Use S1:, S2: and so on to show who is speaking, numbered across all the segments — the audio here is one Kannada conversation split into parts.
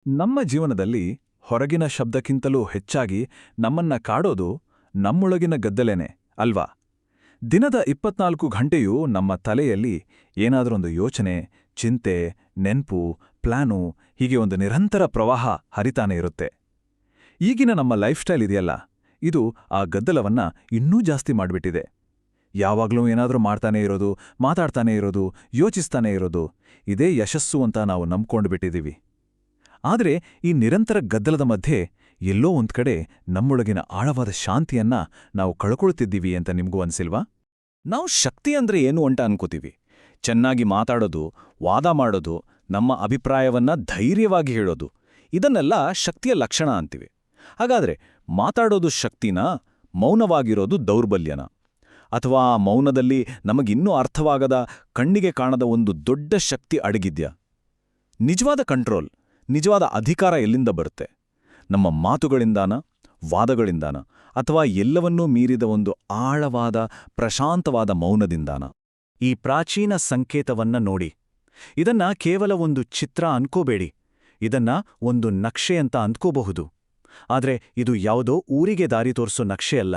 S1: ನಮ್ಮ ಜೀವನದಲ್ಲಿ ಹೊರಗಿನ ಶಬ್ದಕ್ಕಿಂತಲೂ ಹೆಚ್ಚಾಗಿ ನಮ್ಮನ್ನ ಕಾಡೋದು ನಮ್ಮೊಳಗಿನ ಗದ್ದಲೇನೆ ಅಲ್ವಾ? ದಿನದ 24 ಘಂಟೆಯೂ ನಮ್ಮ ತಲೆಯಲ್ಲಿ ಏನಾದರೊಂದು ಯೋಚನೆ, ಚಿಂತೆ, ನೆನ್ಪು, ಪ್ಲಾನು ಹೀಗೆ ಒಂದು ನಿರಂತರ ಪ್ರವಾಹ ಹರಿತಾನೆ ಇರುತ್ತೆ. ಈಗಿನ ನಮ್ಮ ಲೈಫ್ ಸ್ಟೈಲ್ ಇದೆಯಲ್ಲ, ಇದು ಆ ಗದ್ದಲವನ್ನ ಇನ್ನೂ ಜಾಸ್ತಿ ಮಾಡ್ಬಿಟ್ಟಿದೆ. ಯಾವಾಗ್ಲೂ ಏನಾದರೂ ಮಾಡ್ತಾನೇ ಇರೋದು, ಮಾತಾಡ್ತಾನೇ ಇರೋದು, ಯೋಚಿಸ್ತಾನೇ ಇರೋದು, ಇದೇ ಯಶಸ್ಸು ಅಂತ ನಾವು ನಂಬ್ಕೊಂಡ್ಬಿಟ್ಟಿದ್ದೀವಿ. ಆದರೆ ಈ ನಿರಂತರ ಗದ್ದಲದ ಮಧ್ಯೆ ಎಲ್ಲೋ ಒಂದ್ಕಡೆ ನಮ್ಮೊಳಗಿನ ಆಳವಾದ ಶಾಂತಿಯನ್ನ ನಾವು ಕಳ್ಕೊಳ್ತಿದ್ದೀವಿ ಅಂತ ನಿಮ್ಗೂ ಅನ್ಸಿಲ್ವಾ? ನಾವು ಶಕ್ತಿ ಅಂದ್ರೆ ಏನು ಅಂತ ಅನ್ಕೋತೀವಿ. ಚೆನ್ನಾಗಿ ಮಾತಾಡೋದು, ವಾದ ಮಾಡೋದು, ನಮ್ಮ ಅಭಿಪ್ರಾಯವನ್ನ ಧೈರ್ಯವಾಗಿ ಹೇಳೋದು, ಇದನ್ನೆಲ್ಲ ಶಕ್ತಿಯ ಲಕ್ಷಣ ಅಂತೀವಿ. ಹಾಗಾದ್ರೆ ಮಾತಾಡೋದು ಶಕ್ತಿನಾ, ಮೌನವಾಗಿರೋದು ದೌರ್ಬಲ್ಯನ? ಅಥವಾ ಆ ಮೌನದಲ್ಲಿ ನಮಗಿನ್ನೂ ಅರ್ಥವಾಗದ, ಕಣ್ಣಿಗೆ ಕಾಣದ ಒಂದು ದೊಡ್ಡ ಶಕ್ತಿ ಅಡಗಿದ್ಯಾ? ನಿಜವಾದ ಕಂಟ್ರೋಲ್, ನಿಜವಾದ ಅಧಿಕಾರ ಎಲ್ಲಿಂದ ಬರುತ್ತೆ? ನಮ್ಮ ಮಾತುಗಳಿಂದಾನ, ವಾದಗಳಿಂದಾನ, ಅಥವಾ ಎಲ್ಲವನ್ನೂ ಮೀರಿದ ಒಂದು ಆಳವಾದ, ಪ್ರಶಾಂತವಾದ ಮೌನದಿಂದಾನ? ಈ ಪ್ರಾಚೀನ ಸಂಕೇತವನ್ನ ನೋಡಿ. ಇದನ್ನ ಕೇವಲ ಒಂದು ಚಿತ್ರ ಅನ್ಕೋಬೇಡಿ, ಇದನ್ನ ಒಂದು ನಕ್ಷೆಯಂತ ಅಂದ್ಕೋಬಹುದು. ಆದ್ರೆ ಇದು ಯಾವುದೋ ಊರಿಗೆ ದಾರಿ ತೋರಿಸೋ ನಕ್ಷೆಯಲ್ಲ.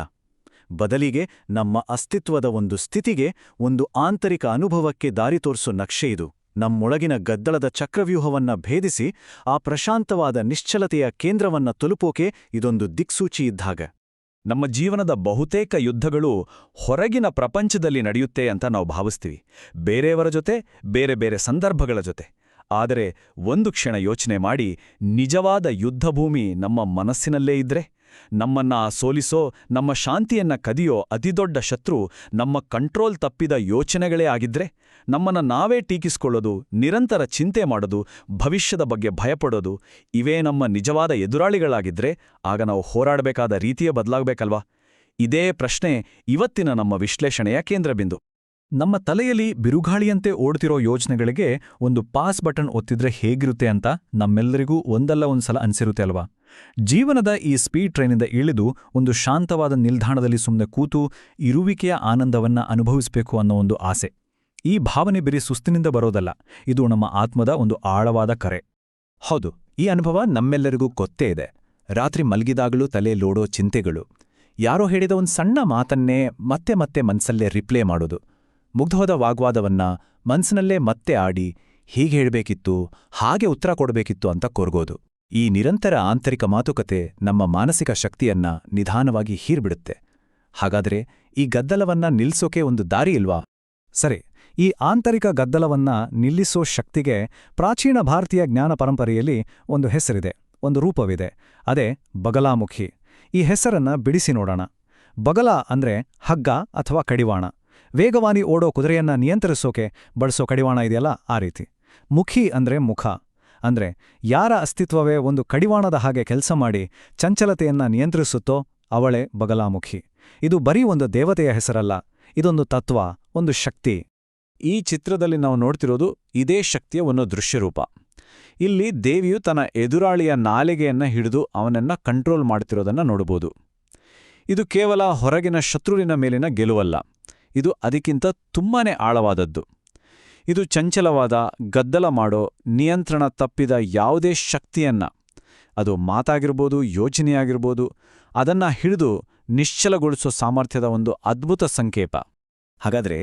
S1: ಬದಲಿಗೆ ನಮ್ಮ ಅಸ್ತಿತ್ವದ ಒಂದು ಸ್ಥಿತಿಗೆ, ಒಂದು ಆಂತರಿಕ ಅನುಭವಕ್ಕೆ ದಾರಿ ತೋರಿಸೋ ನಕ್ಷೆ ಇದು. ನಮ್ಮೊಳಗಿನ ಗದ್ದಲದ ಚಕ್ರವ್ಯೂಹವನ್ನ ಭೇದಿಸಿ ಆ ಪ್ರಶಾಂತವಾದ ನಿಶ್ಚಲತೆಯ ಕೇಂದ್ರವನ್ನ ತಲುಪೋಕೆ ಇದೊಂದು ದಿಕ್ಸೂಚಿ ಇದ್ದಾಗ. ನಮ್ಮ ಜೀವನದ ಬಹುತೇಕ ಯುದ್ಧಗಳು ಹೊರಗಿನ ಪ್ರಪಂಚದಲ್ಲಿ ನಡೆಯುತ್ತೆ ಅಂತ ನಾವು ಭಾವಿಸ್ತೀವಿ, ಬೇರೆಯವರ ಜೊತೆ, ಬೇರೆ ಬೇರೆ ಸಂದರ್ಭಗಳ ಜೊತೆ. ಆದರೆ ಒಂದು ಕ್ಷಣ ಯೋಚನೆ ಮಾಡಿ, ನಿಜವಾದ ಯುದ್ಧಭೂಮಿ ನಮ್ಮ ಮನಸ್ಸಿನಲ್ಲೇ ಇದ್ರೆ, ನಮ್ಮನ್ನ ಸೋಲಿಸೋ, ನಮ್ಮ ಶಾಂತಿಯನ್ನ ಕದಿಯೋ ಅತಿದೊಡ್ಡ ಶತ್ರು ನಮ್ಮ ಕಂಟ್ರೋಲ್ ತಪ್ಪಿದ ಯೋಚನೆಗಳೇ ಆಗಿದ್ರೆ, ನಮ್ಮನ್ನ ನಾವೇ ಟೀಕಿಸ್ಕೊಳ್ಳೋದು, ನಿರಂತರ ಚಿಂತೆ ಮಾಡೋದು, ಭವಿಷ್ಯದ ಬಗ್ಗೆ ಭಯಪಡೋದು, ಇವೇ ನಮ್ಮ ನಿಜವಾದ ಎದುರಾಳಿಗಳಾಗಿದ್ರೆ, ಆಗ ನಾವು ಹೋರಾಡಬೇಕಾದ ರೀತಿಯೇ ಬದಲಾಗಬೇಕಲ್ವಾ? ಇದೇ ಪ್ರಶ್ನೆ ಇವತ್ತಿನ ನಮ್ಮ ವಿಶ್ಲೇಷಣೆಯ ಕೇಂದ್ರಬಿಂದು. ನಮ್ಮ ತಲೆಯಲ್ಲಿ ಬಿರುಗಾಳಿಯಂತೆ ಓಡ್ತಿರೋ ಯೋಚನೆಗಳಿಗೆ ಒಂದು ಪಾಸ್ ಬಟನ್ ಒತ್ತಿದ್ರೆ ಹೇಗಿರುತ್ತೆ ಅಂತ ನಮ್ಮೆಲ್ಲರಿಗೂ ಒಂದಲ್ಲ ಒಂದ್ಸಲ ಅನ್ಸಿರುತ್ತೆ ಅಲ್ವಾ? ಜೀವನದ ಈ ಸ್ಪೀಡ್ ಟ್ರೈನಿಂದ ಇಳಿದು ಒಂದು ಶಾಂತವಾದ ನಿಲ್ದಾಣದಲ್ಲಿ ಸುಮ್ಮನೆ ಕೂತು ಇರುವಿಕೆಯ ಆನಂದವನ್ನ ಅನುಭವಿಸಬೇಕು ಅನ್ನೋ ಒಂದು ಆಸೆ. ಈ ಭಾವನೆ ಬರೀ ಸುಸ್ತಿನಿಂದ ಬರೋದಲ್ಲ, ಇದು ನಮ್ಮ ಆತ್ಮದ ಒಂದು ಆಳವಾದ ಕರೆ. ಹೌದು, ಈ ಅನುಭವ ನಮ್ಮೆಲ್ಲರಿಗೂ ಗೊತ್ತೇ ಇದೆ. ರಾತ್ರಿ ಮಲಗಿದಾಗಲೂ ತಲೆಯಲ್ಲೋಡೋ ಚಿಂತೆಗಳು, ಯಾರೋ ಹೇಳಿದ ಒಂದು ಸಣ್ಣ ಮಾತನ್ನೇ ಮತ್ತೆ ಮತ್ತೆ ಮನ್ಸಲ್ಲೇ ರಿಪ್ಲೇ ಮಾಡೋದು, ಮುಗ್ಧವಾದ ವಾಗ್ವಾದವನ್ನ ಮನ್ಸಿನಲ್ಲೇ ಮತ್ತೆ ಆಡಿ ಹೀಗೆ ಹೇಳಬೇಕಿತ್ತು, ಹಾಗೆ ಉತ್ತರ ಕೊಡಬೇಕಿತ್ತು ಅಂತ ಕೊರ್ಗೋದು. ಈ ನಿರಂತರ ಆಂತರಿಕ ಮಾತುಕತೆ ನಮ್ಮ ಮಾನಸಿಕ ಶಕ್ತಿಯನ್ನ ನಿಧಾನವಾಗಿ ಹೀರ್ಬಿಡುತ್ತೆ. ಹಾಗಾದ್ರೆ ಈ ಗದ್ದಲವನ್ನ ನಿಲ್ಸೋಕೆ ಒಂದು ದಾರಿ ಇಲ್ವಾ? ಸರಿ, ಈ ಆಂತರಿಕ ಗದ್ದಲವನ್ನ ನಿಲ್ಲಿಸೋ ಶಕ್ತಿಗೆ ಪ್ರಾಚೀನ ಭಾರತೀಯ ಜ್ಞಾನ ಪರಂಪರೆಯಲ್ಲಿ ಒಂದು ಹೆಸರಿದೆ, ಒಂದು ರೂಪವಿದೆ. ಅದೇ ಬಗಲಾಮುಖಿ. ಈ ಹೆಸರನ್ನ ಬಿಡಿಸಿ ನೋಡೋಣ. ಬಗಲ ಅಂದ್ರೆ ಹಗ್ಗ ಅಥವಾ ಕಡಿವಾಣ. ವೇಗವಾಗಿ ಓಡೋ ಕುದುರೆಯನ್ನ ನಿಯಂತ್ರಿಸೋಕೆ ಬಳಸೋ ಕಡಿವಾಣ ಇದೆಯಲ್ಲ, ಆ ರೀತಿ. ಮುಖಿ ಅಂದ್ರೆ ಮುಖ. ಅಂದ್ರೆ ಯಾರ ಅಸ್ತಿತ್ವವೇ ಒಂದು ಕಡಿವಾಣದ ಹಾಗೆ ಕೆಲಸ ಮಾಡಿ ಚಂಚಲತೆಯನ್ನ ನಿಯಂತ್ರಿಸುತ್ತೋ ಅವಳೇ ಬಗಲಾಮುಖಿ. ಇದು ಬರೀ ಒಂದು ದೇವತೆಯ ಹೆಸರಲ್ಲ, ಇದೊಂದು ತತ್ವ, ಒಂದು ಶಕ್ತಿ. ಈ ಚಿತ್ರದಲ್ಲಿ ನಾವು ನೋಡ್ತಿರೋದು ಇದೇ ಶಕ್ತಿಯ ಒಂದು ದೃಶ್ಯರೂಪ. ಇಲ್ಲಿ ದೇವಿಯು ತನ್ನ ಎದುರಾಳಿಯ ನಾಲಿಗೆಯನ್ನ ಹಿಡಿದು ಅವನನ್ನ ಕಂಟ್ರೋಲ್ ಮಾಡ್ತಿರೋದನ್ನ ನೋಡಬಹುದು. ಇದು ಕೇವಲ ಹೊರಗಿನ ಶತ್ರುವಿನ ಮೇಲಿನ ಗೆಲುವಲ್ಲ, ಇದು ಅದಕ್ಕಿಂತ ತುಂಬಾನೇ ಆಳವಾದದ್ದು. ಇದು ಚಂಚಲವಾದ, ಗದ್ದಲ ಮಾಡೋ, ನಿಯಂತ್ರಣ ತಪ್ಪಿದ ಯಾವುದೇ ಶಕ್ತಿಯನ್ನ, ಅದು ಮಾತಾಗಿರ್ಬೋದು, ಯೋಚನೆಯಾಗಿರ್ಬೋದು, ಅದನ್ನ ಹಿಡಿದು ನಿಶ್ಚಲಗೊಳಿಸೋ ಸಾಮರ್ಥ್ಯದ ಒಂದು ಅದ್ಭುತ ಸಂಕೇತ. ಹಾಗಾದ್ರೆ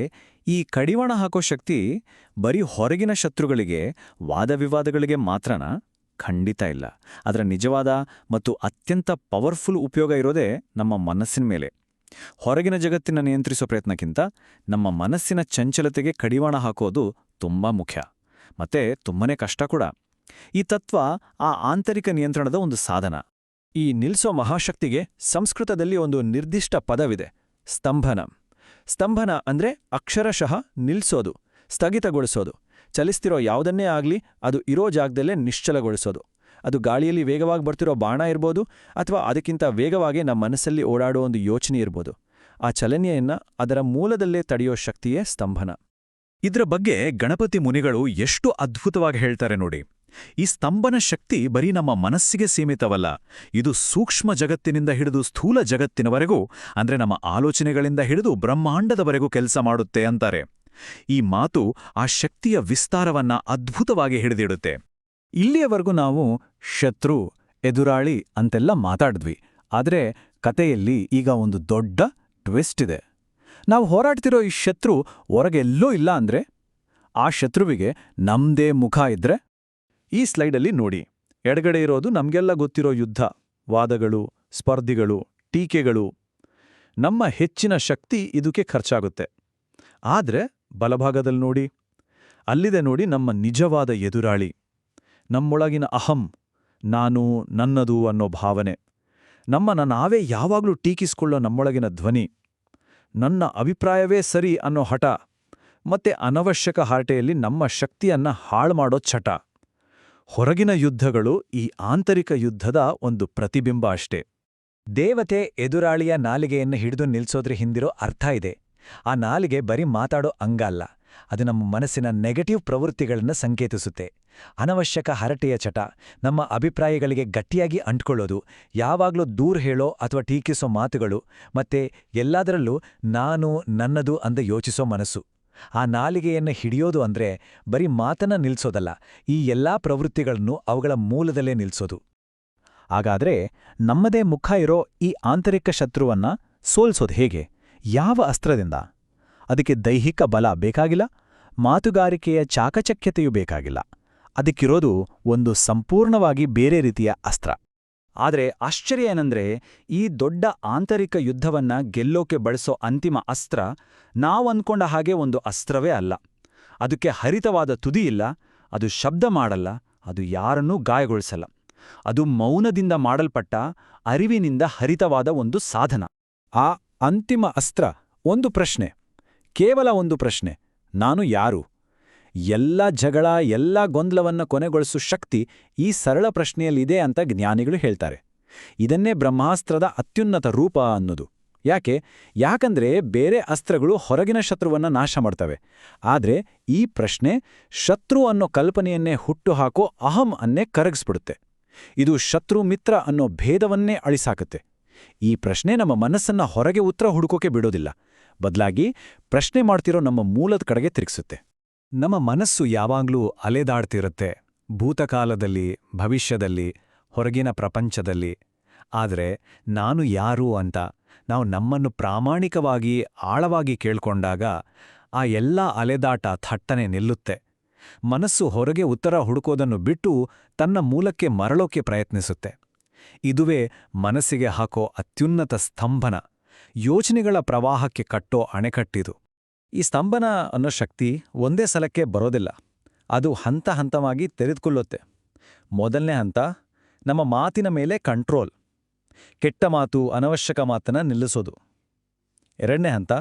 S1: ಈ ಕಡಿವಾಣ ಹಾಕೋ ಶಕ್ತಿ ಬರೀ ಹೊರಗಿನ ಶತ್ರುಗಳಿಗೆ, ವಾದವಿವಾದಗಳಿಗೆ ಮಾತ್ರನಾ? ಖಂಡಿತ ಇಲ್ಲ. ಅದರ ನಿಜವಾದ ಮತ್ತು ಅತ್ಯಂತ ಪವರ್ಫುಲ್ ಉಪಯೋಗ ಇರೋದೇ ನಮ್ಮ ಮನಸ್ಸಿನ ಮೇಲೆ. ಹೊರಗಿನ ಜಗತ್ತಿನ ನಿಯಂತ್ರಿಸೋ ಪ್ರಯತ್ನಕ್ಕಿಂತ ನಮ್ಮ ಮನಸ್ಸಿನ ಚಂಚಲತೆಗೆ ಕಡಿವಾಣ ಹಾಕೋದು ತುಂಬಾ ಮುಖ್ಯ, ಮತ್ತೆ ತುಂಬನೇ ಕಷ್ಟ ಕೂಡ. ಈ ತತ್ವ ಆ ಆಂತರಿಕ ನಿಯಂತ್ರಣದ ಒಂದು ಸಾಧನ. ಈ ನಿಲ್ಸೋ ಮಹಾಶಕ್ತಿಗೆ ಸಂಸ್ಕೃತದಲ್ಲಿ ಒಂದು ನಿರ್ದಿಷ್ಟ ಪದವಿದೆ, ಸ್ತಂಭನ. ಸ್ತಂಭನ ಅಂದ್ರೆ ಅಕ್ಷರಶಃ ನಿಲ್ಸೋದು, ಸ್ಥಗಿತಗೊಳಿಸೋದು. ಚಲಿಸ್ತಿರೋ ಯಾವುದನ್ನೇ ಆಗ್ಲಿ ಅದು ಇರೋ ಜಾಗದಲ್ಲೇ ನಿಶ್ಚಲಗೊಳಿಸೋದು. ಅದು ಗಾಳಿಯಲ್ಲಿ ವೇಗವಾಗಿ ಬರ್ತಿರೋ ಬಾಣ ಇರ್ಬೋದು, ಅಥವಾ ಅದಕ್ಕಿಂತ ವೇಗವಾಗಿ ನಮ್ಮ ಮನಸ್ಸಲ್ಲಿ ಓಡಾಡೋ ಒಂದು ಯೋಚನೆ ಇರ್ಬೋದು. ಆ ಚಲನೆಯನ್ನ ಅದರ ಮೂಲದಲ್ಲೇ ತಡೆಯೋ ಶಕ್ತಿಯೇ ಸ್ತಂಭನ. ಇದ್ರ ಬಗ್ಗೆ ಗಣಪತಿ ಮುನಿಗಳು ಎಷ್ಟು ಅದ್ಭುತವಾಗಿ ಹೇಳ್ತಾರೆ ನೋಡಿ. ಈ ಸ್ತಂಭನ ಶಕ್ತಿ ಬರೀ ನಮ್ಮ ಮನಸ್ಸಿಗೆ ಸೀಮಿತವಲ್ಲ, ಇದು ಸೂಕ್ಷ್ಮ ಜಗತ್ತಿನಿಂದ ಹಿಡಿದು ಸ್ಥೂಲ ಜಗತ್ತಿನವರೆಗೂ, ಅಂದ್ರೆ ನಮ್ಮ ಆಲೋಚನೆಗಳಿಂದ ಹಿಡಿದು ಬ್ರಹ್ಮಾಂಡದವರೆಗೂ ಕೆಲಸ ಮಾಡುತ್ತೆ ಅಂತಾರೆ. ಈ ಮಾತು ಆ ಶಕ್ತಿಯ ವಿಸ್ತಾರವನ್ನ ಅದ್ಭುತವಾಗಿ ಹಿಡಿದಿಡುತ್ತೆ. ಇಲ್ಲಿಯವರೆಗೂ ನಾವು ಶತ್ರು, ಎದುರಾಳಿ ಅಂತೆಲ್ಲ ಮಾತಾಡಿದ್ವಿ. ಆದರೆ ಕತೆಯಲ್ಲಿ ಈಗ ಒಂದು ದೊಡ್ಡ ಟ್ವಿಸ್ಟ್ ಇದೆ. ನಾವು ಹೋರಾಡ್ತಿರೋ ಈ ಶತ್ರು ಹೊರಗೆಲ್ಲೋ ಇಲ್ಲ ಅಂದ್ರೆ, ಆ ಶತ್ರುವಿಗೆ ನಮ್ದೇ ಮುಖ ಇದ್ರೆ? ಈ ಸ್ಲೈಡಲ್ಲಿ ನೋಡಿ, ಎಡಗಡೆ ಇರೋದು ನಮ್ಗೆಲ್ಲ ಗೊತ್ತಿರೋ ಯುದ್ಧ, ವಾದಗಳು, ಸ್ಪರ್ಧಿಗಳು, ಟೀಕೆಗಳು. ನಮ್ಮ ಹೆಚ್ಚಿನ ಶಕ್ತಿ ಇದಕ್ಕೆ ಖರ್ಚಾಗುತ್ತೆ. ಆದ್ರೆ ಬಲಭಾಗದಲ್ಲಿ ನೋಡಿ, ಅಲ್ಲಿದೆ ನೋಡಿ ನಮ್ಮ ನಿಜವಾದ ಎದುರಾಳಿ. ನಮ್ಮೊಳಗಿನ ಅಹಂ, ನಾನು, ನನ್ನದು ಅನ್ನೋ ಭಾವನೆ, ನಮ್ಮನ್ನ ನಾವೇ ಯಾವಾಗ್ಲೂ ಟೀಕಿಸ್ಕೊಳ್ಳೋ ನಮ್ಮೊಳಗಿನ ಧ್ವನಿ, ನನ್ನ ಅಭಿಪ್ರಾಯವೇ ಸರಿ ಅನ್ನೋ ಹಠ, ಮತ್ತೆ ಅನವಶ್ಯಕ ಹರಟೆಯಲ್ಲಿ ನಮ್ಮ ಶಕ್ತಿಯನ್ನ ಹಾಳ್ಮಾಡೋ ಚಟ. ಹೊರಗಿನ ಯುದ್ಧಗಳು ಈ ಆಂತರಿಕ ಯುದ್ಧದ ಒಂದು ಪ್ರತಿಬಿಂಬ ಅಷ್ಟೇ.
S2: ದೇವತೆ ಎದುರಾಳಿಯ ನಾಲಿಗೆಯನ್ನು ಹಿಡಿದು ನಿಲ್ಸೋದ್ರ ಹಿಂದಿರೋ ಅರ್ಥ ಇದೆ. ಆ ನಾಲಿಗೆ ಬರೀ ಮಾತಾಡೋ ಅಂಗ ಅಲ್ಲ, ಅದು ನಮ್ಮ ಮನಸ್ಸಿನ ನೆಗೆಟಿವ್ ಪ್ರವೃತ್ತಿಗಳನ್ನು ಸಂಕೇತಿಸುತ್ತೆ. ಅನವಶ್ಯಕ ಹರಟೆಯ ಚಟ, ನಮ್ಮ ಅಭಿಪ್ರಾಯಗಳಿಗೆ ಗಟ್ಟಿಯಾಗಿ ಅಂಟ್ಕೊಳ್ಳೋದು, ಯಾವಾಗಲೂ ದೂರ ಹೇಳೋ ಅಥವಾ ಟೀಕಿಸೋ ಮಾತುಗಳು, ಮತ್ತೆ ಎಲ್ಲದರಲ್ಲೂ ನಾನು, ನನ್ನದು ಅಂದ ಯೋಚಿಸೋ ಮನಸ್ಸು. ಆ ನಾಲಿಗೆಯನ್ನು ಹಿಡಿಯೋದು ಅಂದ್ರೆ ಬರೀ ಮಾತನ್ನ ನಿಲ್ಸೋದಲ್ಲ, ಈ ಎಲ್ಲಾ ಪ್ರವೃತ್ತಿಗಳನ್ನು ಅವುಗಳ ಮೂಲದಲ್ಲೇ ನಿಲ್ಸೋದು.
S1: ಹಾಗಾದ್ರೆ ನಮ್ಮದೇ ಮುಖ ಇರೋ ಈ ಆಂತರಿಕ ಶತ್ರುವನ್ನ ಸೋಲ್ಸೋದು ಹೇಗೆ? ಯಾವ ಅಸ್ತ್ರದಿಂದ? ಅದಕ್ಕೆ ದೈಹಿಕ ಬಲ ಬೇಕಾಗಿಲ್ಲ, ಮಾತುಗಾರಿಕೆಯ ಚಾಕಚಕ್ಯತೆಯೂ ಬೇಕಾಗಿಲ್ಲ. ಅದಕ್ಕಿರೋದು ಒಂದು ಸಂಪೂರ್ಣವಾಗಿ ಬೇರೆ ರೀತಿಯ ಅಸ್ತ್ರ.
S2: ಆದರೆ ಆಶ್ಚರ್ಯ ಏನಂದ್ರೆ, ಈ ದೊಡ್ಡ ಆಂತರಿಕ ಯುದ್ಧವನ್ನ ಗೆಲ್ಲೋಕೆ ಬಳಸೋ ಅಂತಿಮ ಅಸ್ತ್ರ ನಾವಂದ್ಕೊಂಡ ಹಾಗೆ ಒಂದು ಅಸ್ತ್ರವೇ ಅಲ್ಲ. ಅದಕ್ಕೆ ಹರಿತವಾದ ತುದಿಯಿಲ್ಲ, ಅದು ಶಬ್ದ ಮಾಡಲ್ಲ, ಅದು ಯಾರನ್ನೂ ಗಾಯಗೊಳಿಸಲ್ಲ. ಅದು ಮೌನದಿಂದ ಮಾಡಲ್ಪಟ್ಟ, ಅರಿವಿನಿಂದ ಹರಿತವಾದ ಒಂದು ಸಾಧನ.
S1: ಆ ಅಂತಿಮ ಅಸ್ತ್ರ ಒಂದು ಪ್ರಶ್ನೆ, ಕೇವಲ ಒಂದು ಪ್ರಶ್ನೆ: ನಾನು ಯಾರು? ಎಲ್ಲ ಜಗಳ, ಎಲ್ಲ ಗೊಂದಲವನ್ನ ಕೊನೆಗೊಳಿಸೋ ಶಕ್ತಿ ಈ ಸರಳ ಪ್ರಶ್ನೆಯಲ್ಲಿದೆ ಅಂತ ಜ್ಞಾನಿಗಳು ಹೇಳ್ತಾರೆ. ಇದನ್ನೇ ಬ್ರಹ್ಮಾಸ್ತ್ರದ ಅತ್ಯುನ್ನತ ರೂಪ ಅನ್ನೋದು. ಯಾಕಂದ್ರೆ ಬೇರೆ ಅಸ್ತ್ರಗಳು ಹೊರಗಿನ ಶತ್ರುವನ್ನ ನಾಶ ಮಾಡ್ತವೆ. ಆದ್ರೆ ಈ ಪ್ರಶ್ನೆ ಶತ್ರು ಅನ್ನೋ ಕಲ್ಪನೆಯನ್ನೇ ಹುಟ್ಟುಹಾಕೋ ಅಹಂ ಅನ್ನೇ ಕರಗಿಸ್ಬಿಡುತ್ತೆ. ಇದು ಶತ್ರು ಮಿತ್ರ ಅನ್ನೋ ಭೇದವನ್ನೇ ಅಳಿಸಾಕತ್ತೆ. ಈ ಪ್ರಶ್ನೆ ನಮ್ಮ ಮನಸ್ಸನ್ನ ಹೊರಗೆ ಉತ್ತರ ಹುಡುಕೋಕೆ ಬಿಡೋದಿಲ್ಲ, ಬದಲಾಗಿ ಪ್ರಶ್ನೆ ಮಾಡ್ತಿರೋ ನಮ್ಮ ಮೂಲದ ಕಡೆಗೆ ತಿರುಗಿಸುತ್ತೆ.
S2: ನಮ್ಮ ಮನಸ್ಸು ಯಾವಾಗ್ಲೂ ಅಲೆದಾಡ್ತಿರುತ್ತೆ, ಭೂತಕಾಲದಲ್ಲಿ, ಭವಿಷ್ಯದಲ್ಲಿ, ಹೊರಗಿನ ಪ್ರಪಂಚದಲ್ಲಿ. ಆದರೆ ನಾನು ಯಾರು ಅಂತ ನಾವು ನಮ್ಮನ್ನು ಪ್ರಾಮಾಣಿಕವಾಗಿ, ಆಳವಾಗಿ ಕೇಳ್ಕೊಂಡಾಗ ಆ ಎಲ್ಲ ಅಲೆದಾಟ ಥಟ್ಟನೆ ನಿಲ್ಲುತ್ತೆ. ಮನಸ್ಸು ಹೊರಗೆ ಉತ್ತರ ಹುಡುಕೋದನ್ನು ಬಿಟ್ಟು ತನ್ನ ಮೂಲಕ್ಕೆ ಮರಳೋಕೆ ಪ್ರಯತ್ನಿಸುತ್ತೆ. ಇದುವೇ ಮನಸ್ಸಿಗೆ ಹಾಕೋ ಅತ್ಯುನ್ನತ ಸ್ತಂಭನ, ಯೋಚನೆಗಳ ಪ್ರವಾಹಕ್ಕೆ ಕಟ್ಟೋ ಅಣೆಕಟ್ಟಿದು. ಈ ಸ್ತಂಭನ ಅನ್ನೋ ಶಕ್ತಿ ಒಂದೇ ಸಲಕ್ಕೆ ಬರೋದಿಲ್ಲ, ಅದು ಹಂತ ಹಂತವಾಗಿ ತೆರೆದುಕೊಳ್ಳುತ್ತೆ. ಮೊದಲನೇ ಹಂತ ನಮ್ಮ ಮಾತಿನ ಮೇಲೆ ಕಂಟ್ರೋಲ್, ಕೆಟ್ಟ ಮಾತು, ಅನವಶ್ಯಕ ಮಾತನ್ನ ನಿಲ್ಲಿಸೋದು. ಎರಡನೇ ಹಂತ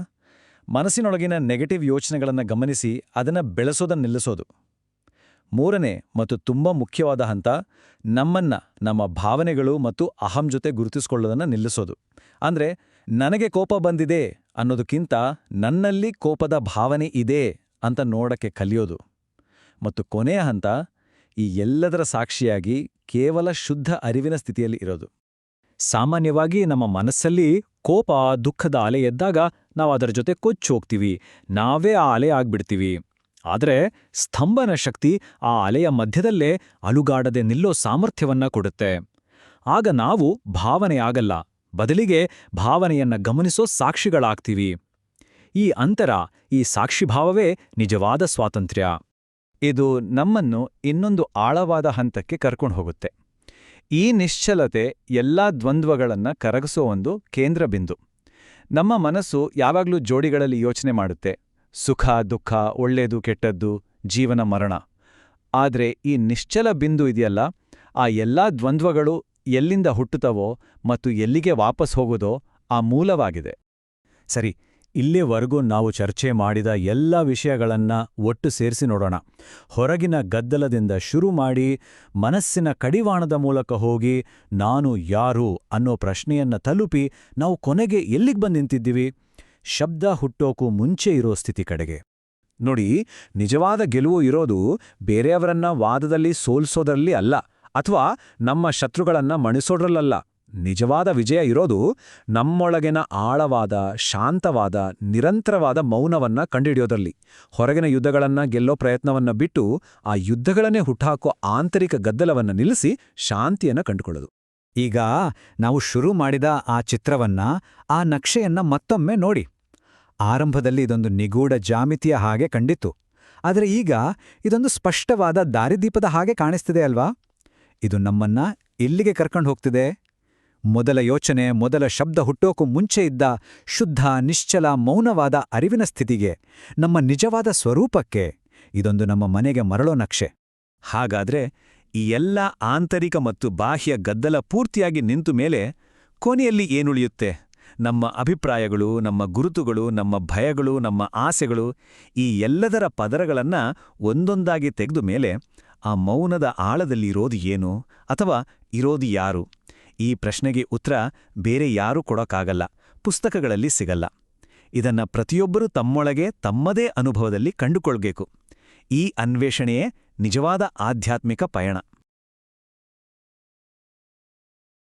S2: ಮನಸ್ಸಿನೊಳಗಿನ ನೆಗೆಟಿವ್ ಯೋಚನೆಗಳನ್ನು ಗಮನಿಸಿ ಅದನ್ನು ಬೆಳೆಸೋದನ್ನು ನಿಲ್ಲಿಸೋದು. ಮೂರನೇ ಮತ್ತು ತುಂಬ ಮುಖ್ಯವಾದ ಹಂತ ನಮ್ಮನ್ನ, ನಮ್ಮ ಭಾವನೆಗಳು ಮತ್ತು ಅಹಂ ಜೊತೆ ಗುರುತಿಸ್ಕೊಳ್ಳೋದನ್ನು ನಿಲ್ಲಿಸೋದು. ಅಂದ್ರೆ ನನಗೆ ಕೋಪ ಬಂದಿದೆ ಅನ್ನೋದಕ್ಕಿಂತ ನನ್ನಲ್ಲಿ ಕೋಪದ ಭಾವನೆ ಇದೆ ಅಂತ ನೋಡಕ್ಕೆ ಕಲಿಯೋದು. ಮತ್ತು ಕೊನೆಯ ಹಂತ ಈ ಎಲ್ಲದರ ಸಾಕ್ಷಿಯಾಗಿ ಕೇವಲ ಶುದ್ಧ ಅರಿವಿನ ಸ್ಥಿತಿಯಲ್ಲಿ ಇರೋದು. ಸಾಮಾನ್ಯವಾಗಿ ನಮ್ಮ ಮನಸ್ಸಲ್ಲಿ ಕೋಪ, ದುಃಖದ ಅಲೆ ಎದ್ದಾಗ ನಾವು ಅದರ ಜೊತೆ ಕೊಚ್ಚೋಗ್ತೀವಿ, ನಾವೇ ಆ ಅಲೆ ಆಗ್ಬಿಡ್ತೀವಿ. ಆದರೆ ಸ್ತಂಭನ ಶಕ್ತಿ ಆ ಅಲೆಯ ಮಧ್ಯದಲ್ಲೇ ಅಲುಗಾಡದೆ ನಿಲ್ಲೋ ಸಾಮರ್ಥ್ಯವನ್ನ ಕೊಡುತ್ತೆ. ಆಗ ನಾವು ಭಾವನೆಯಾಗಲ್ಲ, ಬದಲಿಗೆ ಭಾವನೆಯನ್ನ ಗಮನಿಸೋ ಸಾಕ್ಷಿಗಳಾಗ್ತೀವಿ. ಈ ಅಂತರ, ಈ ಸಾಕ್ಷಿಭಾವವೇ ನಿಜವಾದ ಸ್ವಾತಂತ್ರ್ಯ. ಇದು ನಮ್ಮನ್ನು ಇನ್ನೊಂದು ಆಳವಾದ ಹಂತಕ್ಕೆ ಕರ್ಕೊಂಡು ಹೋಗುತ್ತೆ. ಈ ನಿಶ್ಚಲತೆ ಎಲ್ಲಾ ದ್ವಂದ್ವಗಳನ್ನ ಕರಗಿಸೋ ಒಂದು ಕೇಂದ್ರ ಬಿಂದು. ನಮ್ಮ ಮನಸ್ಸು ಯಾವಾಗ್ಲೂ ಜೋಡಿಗಳಲ್ಲಿ ಯೋಚನೆ ಮಾಡುತ್ತೆ, ಸುಖ, ದುಃಖ, ಒಳ್ಳೇದು, ಕೆಟ್ಟದ್ದು, ಜೀವನ, ಮರಣ. ಆದ್ರೆ ಈ ನಿಶ್ಚಲ ಬಿಂದು ಇದೆಯಲ್ಲ, ಆ ಎಲ್ಲಾ ದ್ವಂದ್ವಗಳು ಎಲ್ಲಿಂದ ಹುಟ್ಟುತ್ತವೋ ಮತ್ತು ಎಲ್ಲಿಗೆ ವಾಪಸ್ ಹೋಗೋದೋ ಆ ಮೂಲವಾಗಿದೆ. ಸರಿ, ಇಲ್ಲಿವರೆಗೂ ನಾವು ಚರ್ಚೆ ಮಾಡಿದ ಎಲ್ಲ ವಿಷಯಗಳನ್ನ ಒಟ್ಟು ಸೇರಿಸಿ ನೋಡೋಣ. ಹೊರಗಿನ ಗದ್ದಲದಿಂದ ಶುರು ಮಾಡಿ ಮನಸ್ಸಿನ ಕಡಿವಾಣದ ಮೂಲಕ ಹೋಗಿ ನಾನು ಯಾರು ಅನ್ನೋ ಪ್ರಶ್ನೆಯನ್ನ ತಲುಪಿ ನಾವು ಕೊನೆಗೆ ಎಲ್ಲಿಗೆ ಬಂದು ನಿಂತಿದ್ದೀವಿ? ಶಬ್ದ ಹುಟ್ಟೋಕು ಮುಂಚೆ ಇರೋ ಸ್ಥಿತಿ ಕಡೆಗೆ. ನೋಡಿ, ನಿಜವಾದ ಗೆಲುವು ಇರೋದು ಬೇರೆಯವರನ್ನ ವಾದದಲ್ಲಿ ಸೋಲ್ಸೋದ್ರಲ್ಲಿ ಅಲ್ಲ, ಅಥವಾ ನಮ್ಮ ಶತ್ರುಗಳನ್ನ ಮಣಿಸೋದ್ರಲ್ಲ. ನಿಜವಾದ ವಿಜಯ ಇರೋದು ನಮ್ಮೊಳಗಿನ ಆಳವಾದ, ಶಾಂತವಾದ, ನಿರಂತರವಾದ ಮೌನವನ್ನ ಕಂಡುಹಿಡಿಯೋದ್ರಲ್ಲಿ. ಹೊರಗಿನ ಯುದ್ಧಗಳನ್ನ ಗೆಲ್ಲೋ ಪ್ರಯತ್ನವನ್ನ ಬಿಟ್ಟು ಆ ಯುದ್ಧಗಳನ್ನೇ ಹುಟ್ಟಾಕೋ ಆಂತರಿಕ ಗದ್ದಲವನ್ನ ನಿಲ್ಲಿಸಿ ಶಾಂತಿಯನ್ನ ಕಂಡುಕೊಳ್ಳೋದು.
S3: ಈಗ ನಾವು ಶುರು ಮಾಡಿದ ಆ ಚಿತ್ರವನ್ನ, ಆ ನಕ್ಷೆಯನ್ನ ಮತ್ತೊಮ್ಮೆ ನೋಡಿ. ಆರಂಭದಲ್ಲಿ ಇದೊಂದು ನಿಗೂಢ ಜಾಮಿತಿಯ ಹಾಗೆ ಕಂಡಿತ್ತು. ಆದರೆ ಈಗ ಇದೊಂದು ಸ್ಪಷ್ಟವಾದ ದಾರಿದೀಪದ ಹಾಗೆ ಕಾಣಿಸ್ತಿದೆ ಅಲ್ವಾ? ಇದು ನಮ್ಮನ್ನ ಎಲ್ಲಿಗೆ ಕರ್ಕೊಂಡು ಹೋಗ್ತಿದೆ? ಮೊದಲ ಯೋಚನೆ, ಮೊದಲ ಶಬ್ದ ಹುಟ್ಟೋಕು ಮುಂಚೆ ಇದ್ದ ಶುದ್ಧ, ನಿಶ್ಚಲ, ಮೌನವಾದ ಅರಿವಿನ ಸ್ಥಿತಿಗೆ, ನಮ್ಮ ನಿಜವಾದ ಸ್ವರೂಪಕ್ಕೆ. ಇದೊಂದು ನಮ್ಮ ಮನೆಗೆ ಮರಳೋ ನಕ್ಷೆ.
S2: ಹಾಗಾದ್ರೆ ಈ ಎಲ್ಲ ಆಂತರಿಕ ಮತ್ತು ಬಾಹ್ಯ ಗದ್ದಲ ಪೂರ್ತಿಯಾಗಿ ನಿಂತು ಮೇಲೆ ಕೊನೆಯಲ್ಲಿ ಏನುಳಿಯುತ್ತೆ? ನಮ್ಮ ಅಭಿಪ್ರಾಯಗಳು, ನಮ್ಮ ಗುರುತುಗಳು, ನಮ್ಮ ಭಯಗಳು, ನಮ್ಮ ಆಸೆಗಳು, ಈ ಎಲ್ಲದರ ಪದರಗಳನ್ನ ಒಂದೊಂದಾಗಿ ತೆಗೆದು ಮೇಲೆ ಆ ಮೌನದ ಆಳದಲ್ಲಿ ಇರೋದು ಏನು, ಅಥವಾ ಇರೋದು ಯಾರು? ಈ ಪ್ರಶ್ನೆಗೆ ಉತ್ತರ ಬೇರೆ ಯಾರೂ ಕೊಡೋಕ್ಕಾಗಲ್ಲ, ಪುಸ್ತಕಗಳಲ್ಲಿ ಸಿಗಲ್ಲ. ಇದನ್ನ ಪ್ರತಿಯೊಬ್ಬರೂ ತಮ್ಮೊಳಗೆ ತಮ್ಮದೇ ಅನುಭವದಲ್ಲಿ ಕಂಡುಕೊಳ್ಬೇಕು. ಈ ಅನ್ವೇಷಣೆಯೇ ನಿಜವಾದ ಆಧ್ಯಾತ್ಮಿಕ ಪಯಣ.